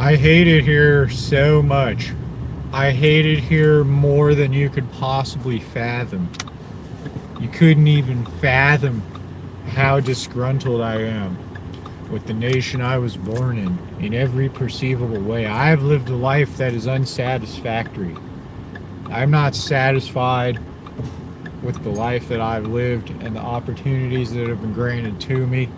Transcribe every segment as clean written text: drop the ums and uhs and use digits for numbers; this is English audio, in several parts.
I hate it here so much. I hate it here more than you could possibly fathom. You couldn't even fathom how disgruntled I am with the nation I was born in every perceivable way. I have lived a life that is unsatisfactory. I'm not satisfied with the life that I've lived and the opportunities that have been granted to me.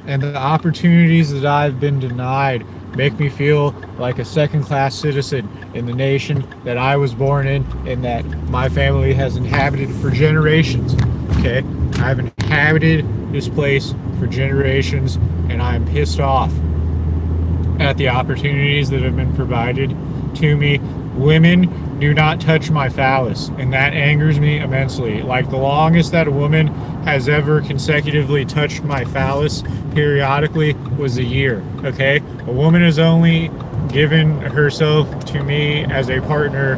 And the opportunities that I've been denied make me feel like a second-class citizen in the nation that I was born in and that my family has inhabited for generations. Okay? I've inhabited this place for generations, and I'm pissed off at the opportunities that have been provided to me. Women do not touch my phallus, and that angers me immensely. Like, the longest that a woman has ever consecutively touched my phallus periodically was a year. Okay, a woman has only given herself to me as a partner.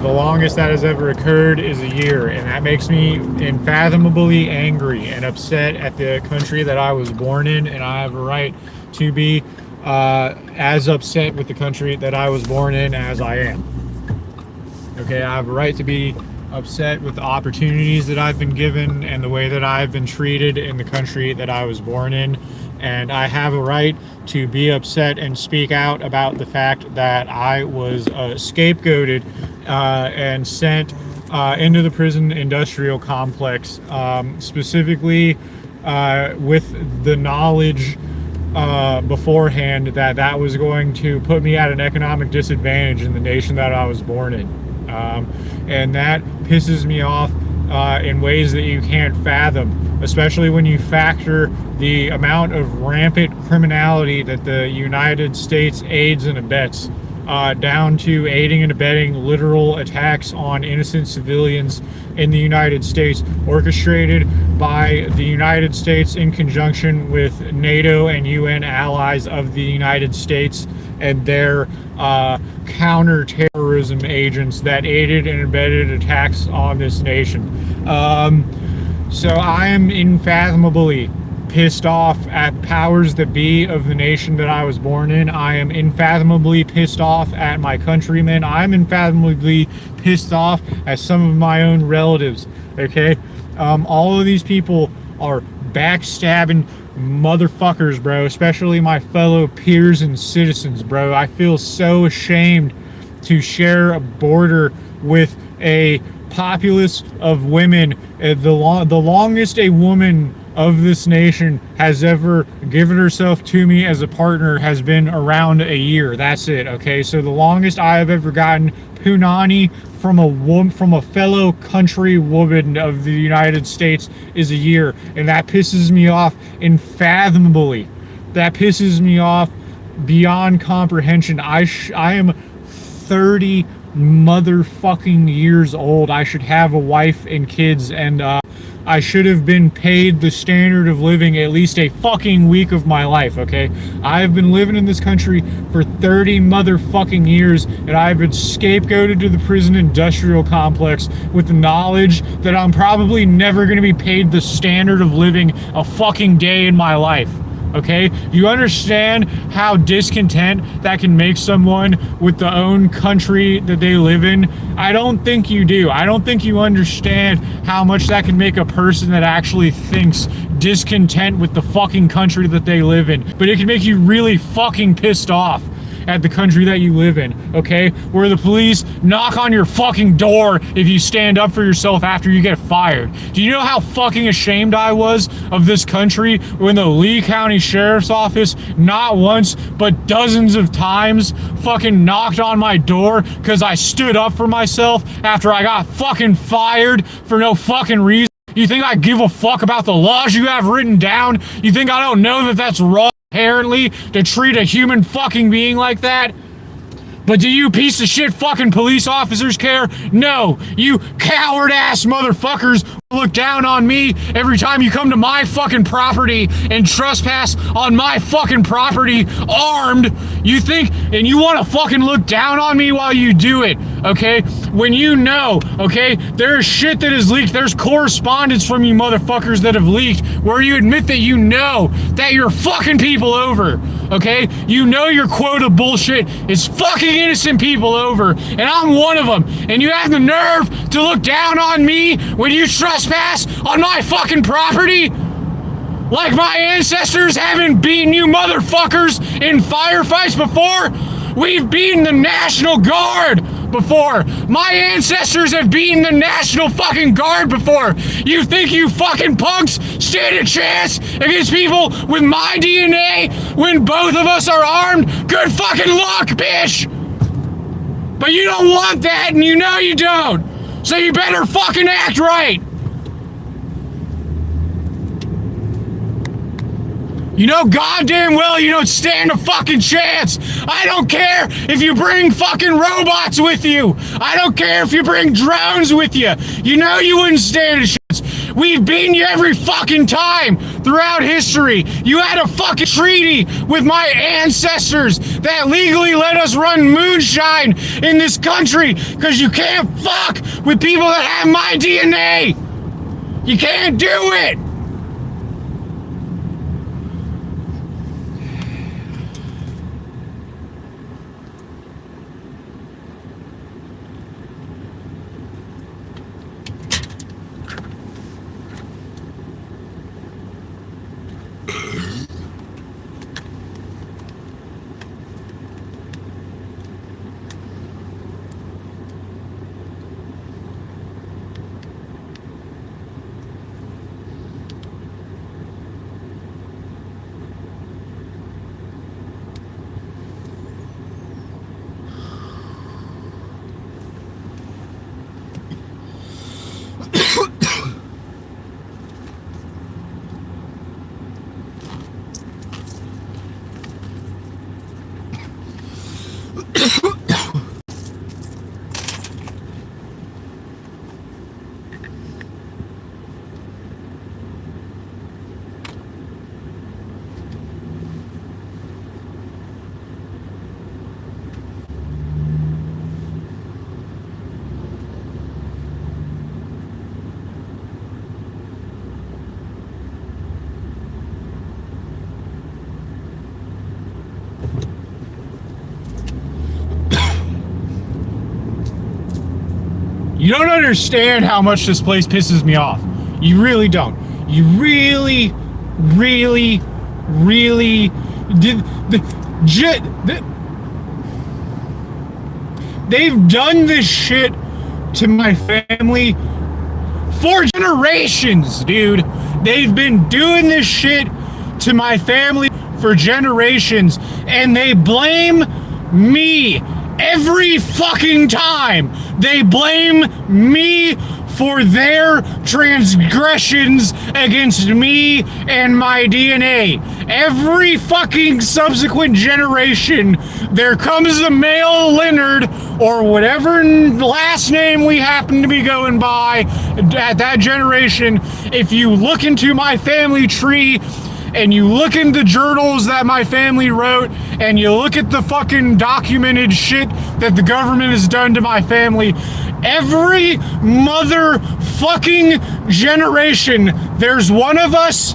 The longest that has ever occurred is a year, and that makes me unfathomably angry and upset at the country that I was born in, and I have a right to be as upset with the country that I was born in as I am. Okay, I have a right to be upset with the opportunities that I've been given and the way that I've been treated in the country that I was born in. And I have a right to be upset and speak out about the fact that I was scapegoated and sent into the prison industrial complex, specifically with the knowledge beforehand that that was going to put me at an economic disadvantage in the nation that I was born in. And that pisses me off in ways that you can't fathom, especially when you factor the amount of rampant criminality that the United States aids and abets, down to aiding and abetting literal attacks on innocent civilians in the United States, orchestrated by the United States in conjunction with NATO and UN allies of the United States and their counter-terrorism agents that aided and abetted attacks on this nation. So I am unfathomably pissed off at powers that be of the nation that I was born in. I am unfathomably pissed off at my countrymen. I'm unfathomably pissed off at some of my own relatives. Okay? All of these people are backstabbing motherfuckers, bro, especially my fellow peers and citizens, bro. I feel so ashamed to share a border with a populace of women. The longest a woman of this nation has ever given herself to me as a partner has been around a year. That's it. Okay, so the longest I have ever gotten punani from a fellow country woman of the United States is a year, and that pisses me off unfathomably. That pisses me off beyond comprehension. I am 30 motherfucking years old. I should have a wife and kids, and I should have been paid the standard of living at least a fucking week of my life, okay? I've been living in this country for 30 motherfucking years, and I've been scapegoated to the prison industrial complex with the knowledge that I'm probably never going to be paid the standard of living a fucking day in my life. Okay, you understand how discontent that can make someone with the own country that they live in? I don't think you do. I don't think you understand how much that can make a person that actually thinks discontent with the fucking country that they live in. But it can make you really fucking pissed off at the country that you live in, okay? Where the police knock on your fucking door if you stand up for yourself after you get fired. Do you know how fucking ashamed I was of this country when the Lee County Sheriff's Office not once but dozens of times fucking knocked on my door because I stood up for myself after I got fucking fired for no fucking reason? You think I give a fuck about the laws you have written down? You think I don't know that that's wrong inherently to treat a human fucking being like that? But do you piece of shit fucking police officers care? No, you coward ass motherfuckers look down on me every time you come to my fucking property and trespass on my fucking property armed. You think, and you want to fucking look down on me while you do it. okay? When you know, okay, there's shit that is leaked. There's correspondence from you motherfuckers that have leaked where you admit that you know that you're fucking people over, okay? You know your quota bullshit is fucking innocent people over, and I'm one of them. And you have the nerve to look down on me when you trespass on my fucking property? Like my ancestors haven't beaten you motherfuckers in firefights before? We've beaten the National Guard before. My ancestors have beaten the National fucking Guard before. You think you fucking punks stand a chance against people with my DNA when both of us are armed? Good fucking luck, bitch! But you don't want that, and you know you don't. So you better fucking act right. You know goddamn well you don't stand a fucking chance. I don't care if you bring fucking robots with you. I don't care if you bring drones with you. You know you wouldn't stand a chance. We've beaten you every fucking time throughout history. You had a fucking treaty with my ancestors that legally let us run moonshine in this country because you can't fuck with people that have my DNA. You can't do it. You don't understand how much this place pisses me off. You really don't. You really, really, really they've done this shit to my family for generations, dude. They've been doing this shit to my family for generations, and they blame me every fucking time. They blame me for their transgressions against me and my DNA. Every fucking subsequent generation, there comes a male Leonard, or whatever last name we happen to be going by at that generation. If you look into my family tree, and you look in the journals that my family wrote, and you look at the fucking documented shit that the government has done to my family, every motherfucking generation, there's one of us,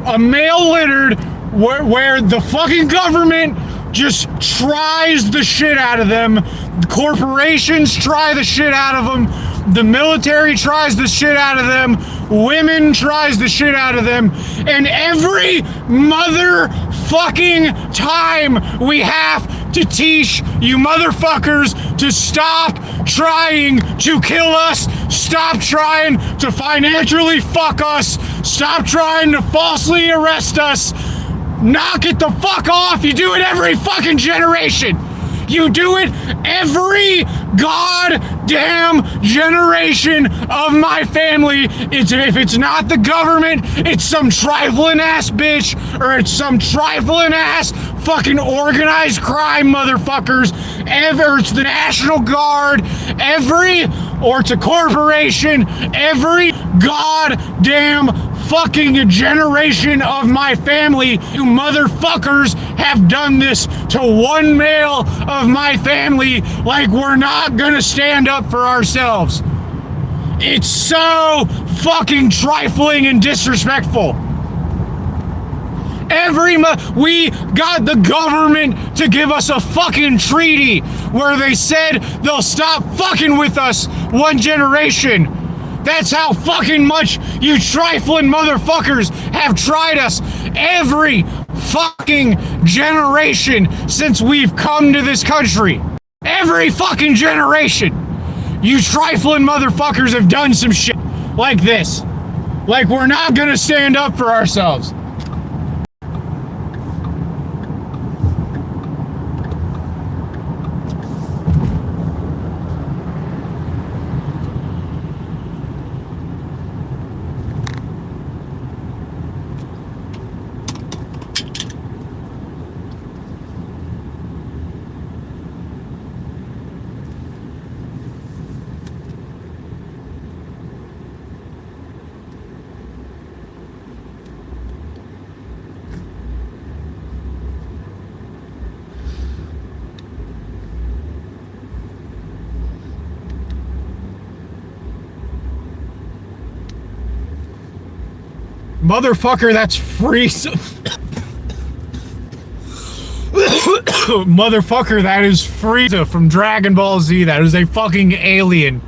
a male Leonard, where the fucking government just tries the shit out of them. The corporations try the shit out of them. The military tries the shit out of them. Women tries the shit out of them. And every motherfucking time we have to teach you motherfuckers to stop trying to kill us, stop trying to financially fuck us, stop trying to falsely arrest us. Knock it the fuck off. You do it every fucking generation. You do it every goddamn generation of my family. If it's not the government, it's some trifling ass bitch, or it's some trifling ass fucking organized crime motherfuckers. It's the National Guard, or it's a corporation. Every goddamn fucking generation of my family, you motherfuckers have done this to one male of my family, like we're not gonna stand up for ourselves. It's so fucking trifling and disrespectful. We got the government to give us a fucking treaty where they said they'll stop fucking with us one generation. That's how fucking much you trifling motherfuckers have tried us every fucking generation since we've come to this country. Every fucking generation. You trifling motherfuckers have done some shit like this. Like we're not gonna stand up for ourselves. Motherfucker, that's Frieza. Motherfucker, that is Frieza from Dragon Ball Z. That is a fucking alien.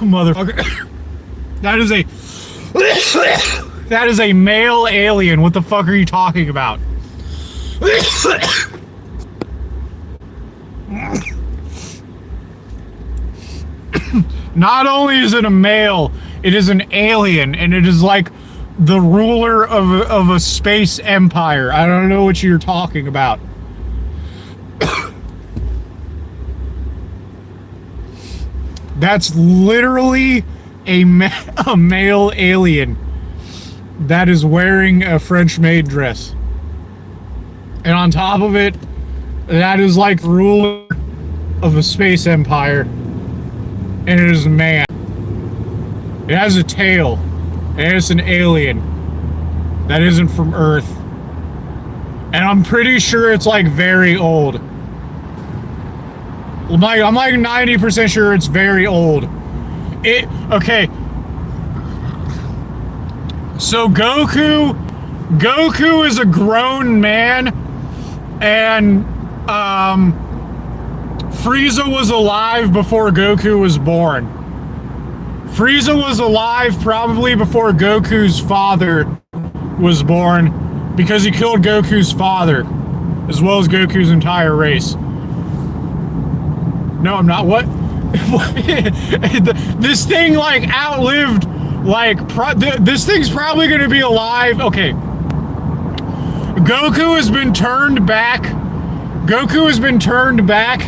Motherfucker. That is a male alien. What the fuck are you talking about? Not only is it a male, it is an alien, and it is like the ruler of a space empire. I don't know what you're talking about. That's literally a male alien that is wearing a French maid dress. And on top of it, that is like the ruler of a space empire. And it is a man. It has a tail, and it's an alien that isn't from Earth. And I'm pretty sure it's like very old. I'm like 90% sure it's very old. Okay. So Goku is a grown man, and Frieza was alive before Goku was born. Frieza was alive probably before Goku's father was born, because he killed Goku's father, as well as Goku's entire race. No, I'm not. What? This thing, like, outlived, like, this thing's probably gonna be alive. Okay. Goku has been turned back. Goku has been turned back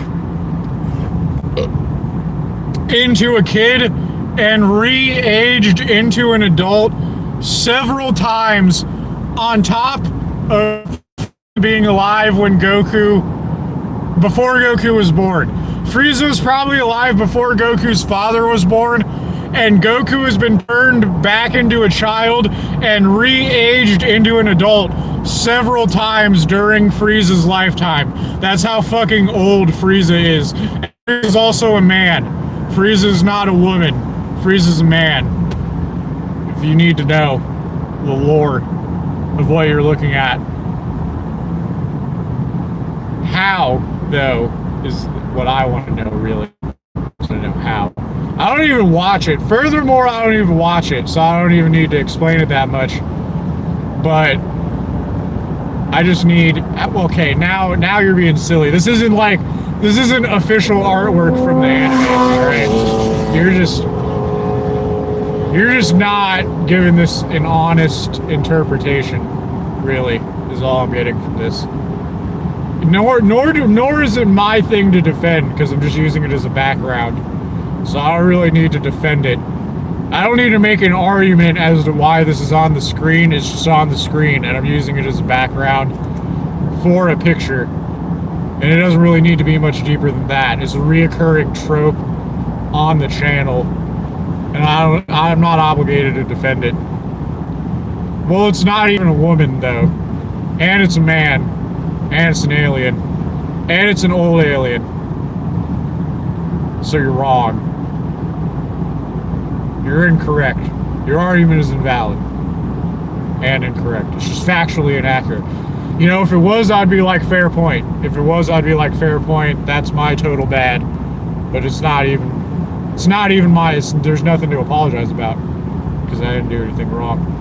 into a kid and re-aged into an adult several times, on top of being alive when before Goku was born. Frieza was probably alive before Goku's father was born, and Goku has been turned back into a child and re-aged into an adult several times during Frieza's lifetime. That's how fucking old Frieza is. Frieza's also a man. Frieza's not a woman. Frieza's a man. If you need to know the lore of what you're looking at. How, though, is what I want to know, really. I want to know how. I don't even watch it. Furthermore, I don't even watch it, so I don't even need to explain it that much. But I just need... Okay, now you're being silly. This isn't official artwork from the anime, alright? You're just not giving this an honest interpretation, really, is all I'm getting from this. Nor is it my thing to defend, because I'm just using it as a background. So I don't really need to defend it. I don't need to make an argument as to why this is on the screen. It's just on the screen, and I'm using it as a background for a picture. And it doesn't really need to be much deeper than that. It's a reoccurring trope on the channel. And I'm not obligated to defend it. Well, it's not even a woman, though. And it's a man. And it's an alien. And it's an old alien. So you're wrong. You're incorrect. Your argument is invalid. And incorrect. It's just factually inaccurate. You know, if it was, I'd be like, fair point. If it was, I'd be like, fair point. That's my total bad. But it's not even my, there's nothing to apologize about. Because I didn't do anything wrong.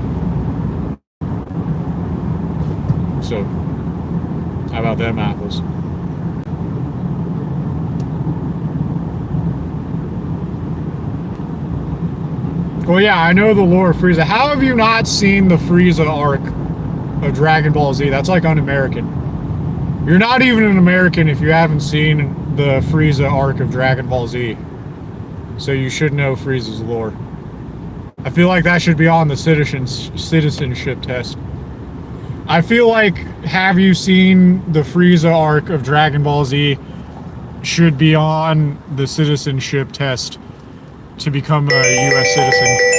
So, how about them apples? Well, yeah, I know the lore of Frieza. How have you not seen the Frieza arc of Dragon Ball Z? That's like un-American. You're not even an American if you haven't seen the Frieza arc of Dragon Ball Z. So you should know Frieza's lore. I feel like that should be on the citizenship test. I feel like, have you seen the Frieza arc of Dragon Ball Z should be on the citizenship test to become a U.S. citizen.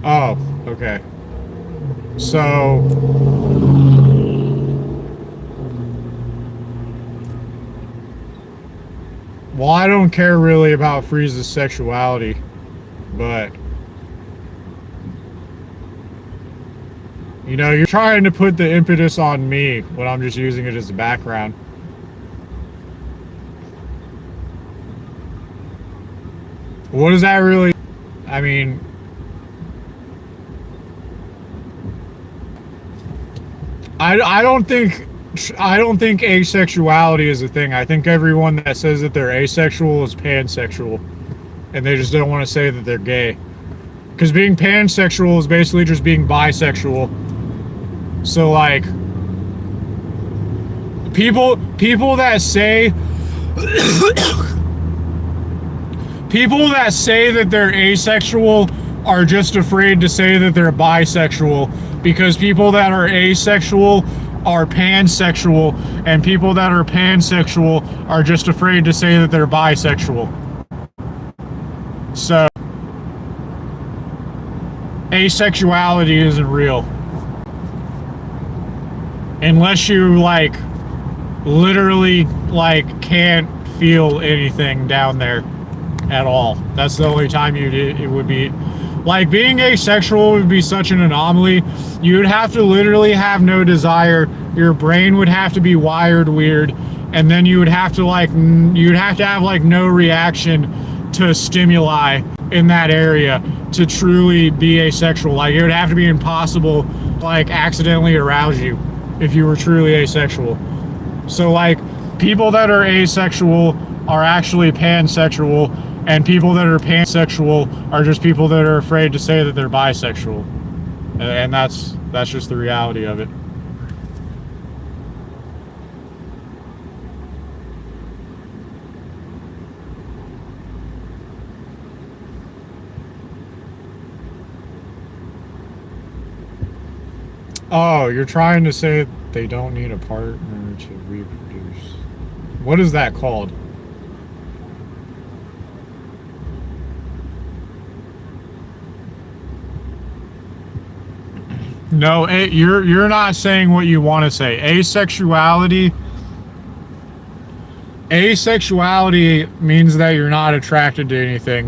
Oh, okay. So, well, I don't care really about Frieza's sexuality, but, you know, you're trying to put the impetus on me when I'm just using it as a background. What does that really, I mean, I don't think asexuality is a thing. I think everyone that says that they're asexual is pansexual, and they just don't want to say that they're gay. Because being pansexual is basically just being bisexual. So like, people that say that they're asexual are just afraid to say that they're bisexual. Because people that are asexual are pansexual, and people that are pansexual are just afraid to say that they're bisexual. So, asexuality isn't real. Unless you, like, literally, like, can't feel anything down there at all. That's the only time it would be. Like, being asexual would be such an anomaly. You would have to literally have no desire. Your brain would have to be wired weird. And then you would have to, like, have, like, no reaction to stimuli in that area to truly be asexual. Like, it would have to be impossible to, like, accidentally arouse you if you were truly asexual. So, like, people that are asexual are actually pansexual. And people that are pansexual are just people that are afraid to say that they're bisexual. And that's just the reality of it. Oh, you're trying to say they don't need a partner to reproduce. What is that called? No, you're not saying what you want to say. Asexuality means that you're not attracted to anything,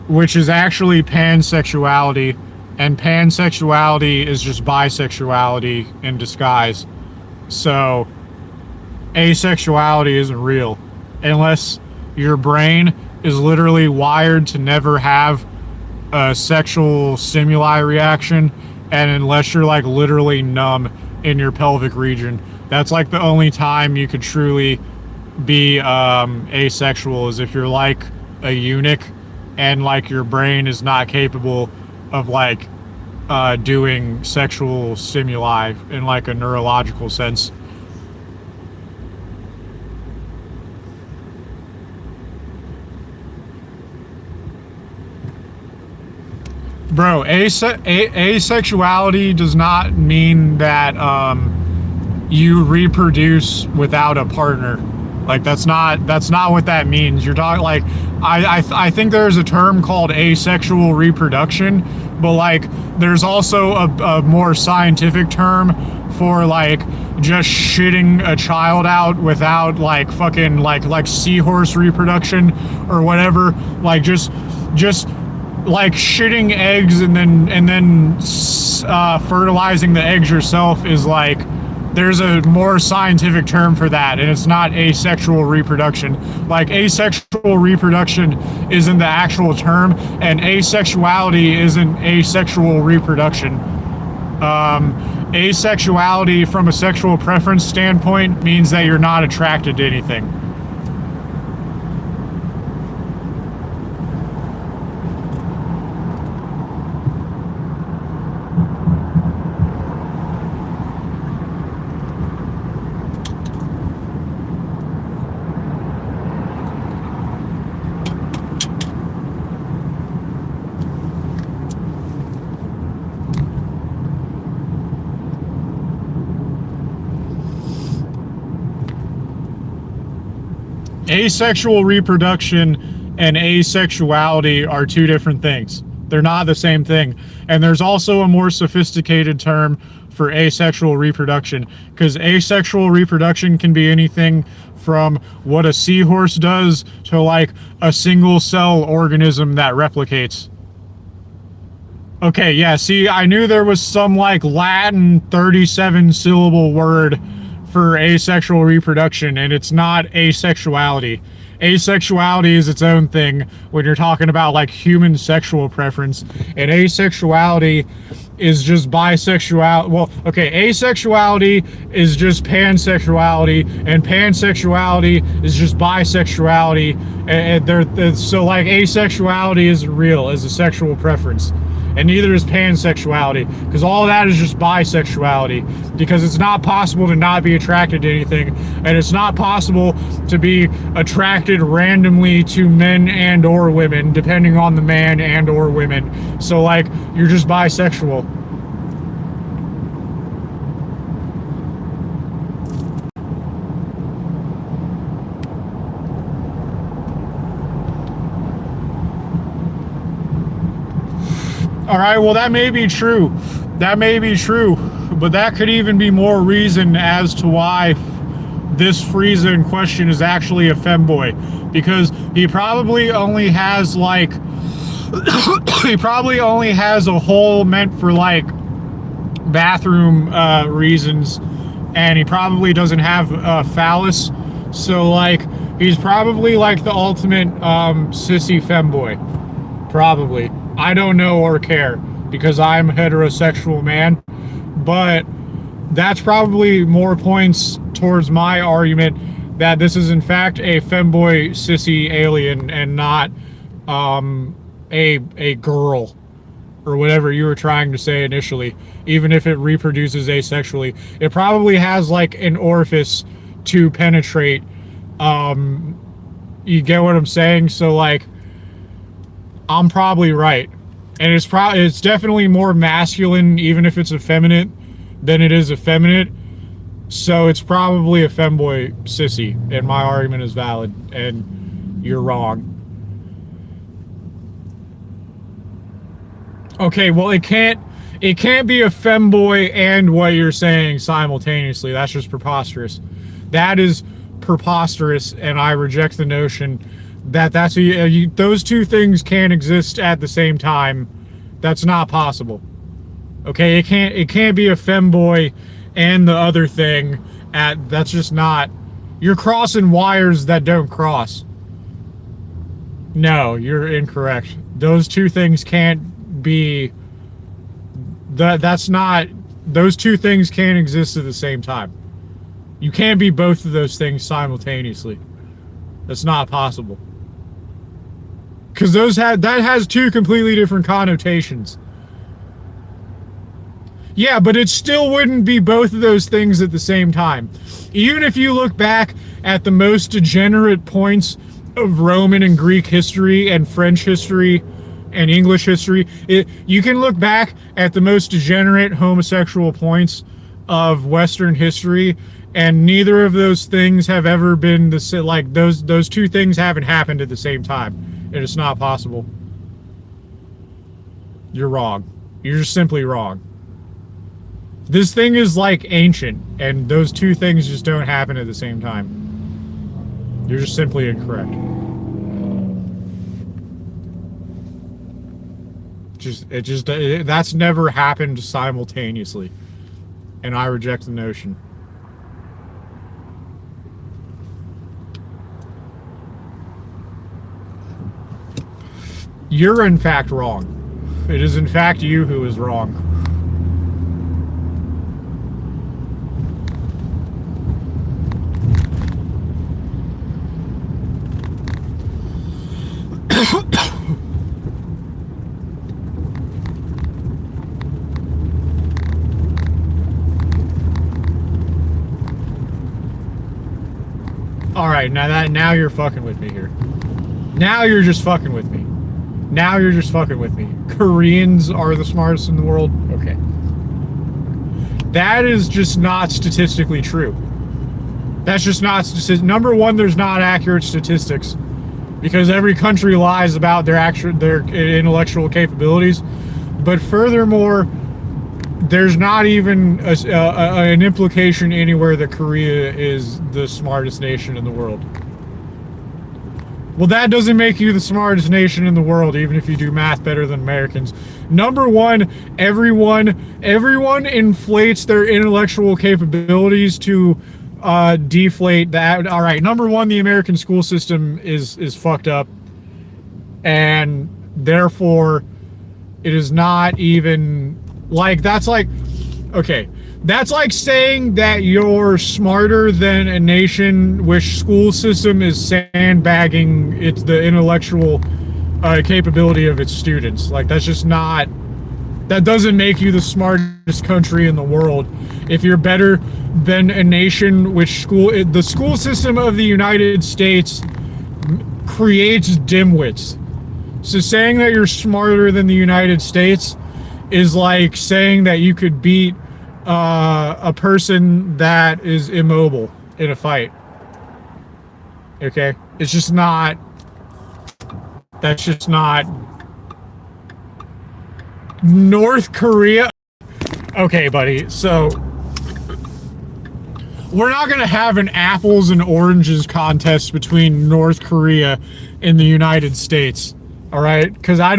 which is actually pansexuality, and pansexuality is just bisexuality in disguise. So, asexuality isn't real unless your brain is literally wired to never have a sexual stimuli reaction, and unless you're like literally numb in your pelvic region. That's like the only time you could truly be asexual, is if you're like a eunuch and like your brain is not capable of like doing sexual stimuli in like a neurological sense. Bro, asexuality does not mean that you reproduce without a partner. Like that's not what that means. You're talking like I think there's a term called asexual reproduction, but like there's also a more scientific term for like just shitting a child out without like fucking like seahorse reproduction or whatever. Like just like shitting eggs and then fertilizing the eggs yourself is like there's a more scientific term for that, and it's not asexual reproduction. Like asexual reproduction isn't the actual term, and asexuality isn't asexual reproduction. Asexuality from a sexual preference standpoint means that you're not attracted to anything. Asexual reproduction and asexuality are two different things. They're not the same thing. And there's also a more sophisticated term for asexual reproduction, because asexual reproduction can be anything from what a seahorse does to like a single cell organism that replicates. Okay, yeah, see, I knew there was some like Latin 37 syllable word for asexual reproduction, and it's not asexuality. Asexuality is its own thing when you're talking about like human sexual preference, and asexuality is just bisexuality. Well, okay, asexuality is just pansexuality, and pansexuality is just bisexuality, and so like asexuality isn't real as a sexual preference. And neither is pansexuality, because all of that is just bisexuality, because it's not possible to not be attracted to anything, and it's not possible to be attracted randomly to men and or women, depending on the man and or women. So like, you're just bisexual. All right, well, that may be true. That may be true, but that could even be more reason as to why this Frieza in question is actually a femboy, because he probably only has like he probably only has a hole meant for like bathroom reasons, and he probably doesn't have a phallus, so like he's probably like the ultimate sissy femboy, probably. I don't know or care, because I'm a heterosexual man, but that's probably more points towards my argument that this is in fact a femboy sissy alien and not a girl, or whatever you were trying to say initially. Even if it reproduces asexually, it probably has like an orifice to penetrate. You get what I'm saying? So like, I'm probably right, and it's definitely more masculine, even if it's effeminate, than it is effeminate. So it's probably a femboy sissy, and my argument is valid, and you're wrong. Okay, well, it can't be a femboy and what you're saying simultaneously. That's just preposterous. That is preposterous, and I reject the notion that those two things can't exist at the same time. That's not possible. Okay, it can't be a femboy and the other thing that's just not. You're crossing wires that don't cross. No, you're incorrect. Those two things can't be. That's not. Those two things can't exist at the same time. You can't be both of those things simultaneously. That's not possible. Because that has two completely different connotations. Yeah, but it still wouldn't be both of those things at the same time. Even if you look back at the most degenerate points of Roman and Greek history and French history, and English history. You can look back at the most degenerate homosexual points of Western history, and neither of those things have ever been like those two things haven't happened at the same time, and it's not possible. You're wrong. You're just simply wrong. This thing is like ancient, and those two things just don't happen at the same time. You're just simply incorrect. That's never happened simultaneously, and I reject the notion. You're in fact wrong. It is in fact you who is wrong. All right, now you're fucking with me here. Now you're just fucking with me. Now you're just fucking with me. Koreans are the smartest in the world? Okay. That is just not statistically true. That's just not number one, there's not accurate statistics because every country lies about their intellectual capabilities. But furthermore, there's not even an implication anywhere that Korea is the smartest nation in the world. Well, that doesn't make you the smartest nation in the world, even if you do math better than Americans. Number one, everyone inflates their intellectual capabilities to deflate that. All right, number one, the American school system is fucked up, and therefore, it is not even like that's like okay. That's like saying that you're smarter than a nation which school system is sandbagging the intellectual capability of its students. Like that's just not. That doesn't make you the smartest country in the world. If you're better than a nation which the school system of the United States creates dimwits. So saying that you're smarter than the United States is like saying that you could beat a person that is immobile in a fight. Okay? It's just not. That's just not. North Korea. Okay, buddy. So we're not going to have an apples and oranges contest between North Korea and the United States. All right? Because I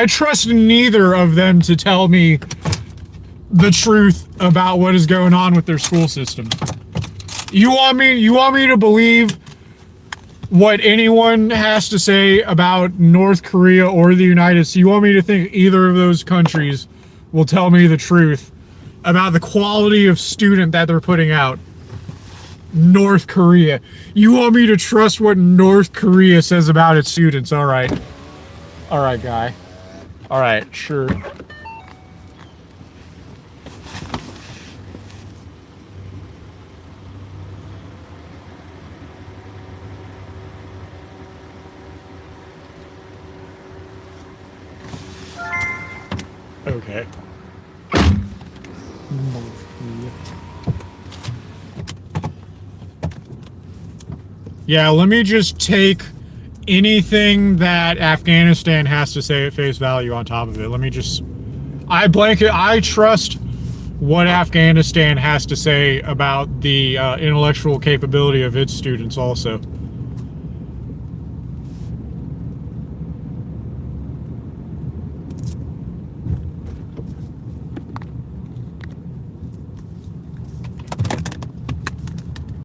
trust neither of them to tell me the truth about what is going on with their school system. You want me to believe what anyone has to say about North Korea or the United States? You want me to think either of those countries will tell me the truth about the quality of student that they're putting out? North Korea. You want me to trust what North Korea says about its students? All right. All right, guy. All right, sure. Okay. Yeah, let me just take anything that Afghanistan has to say at face value on top of it. Let me just... I trust what Afghanistan has to say about the intellectual capability of its students also.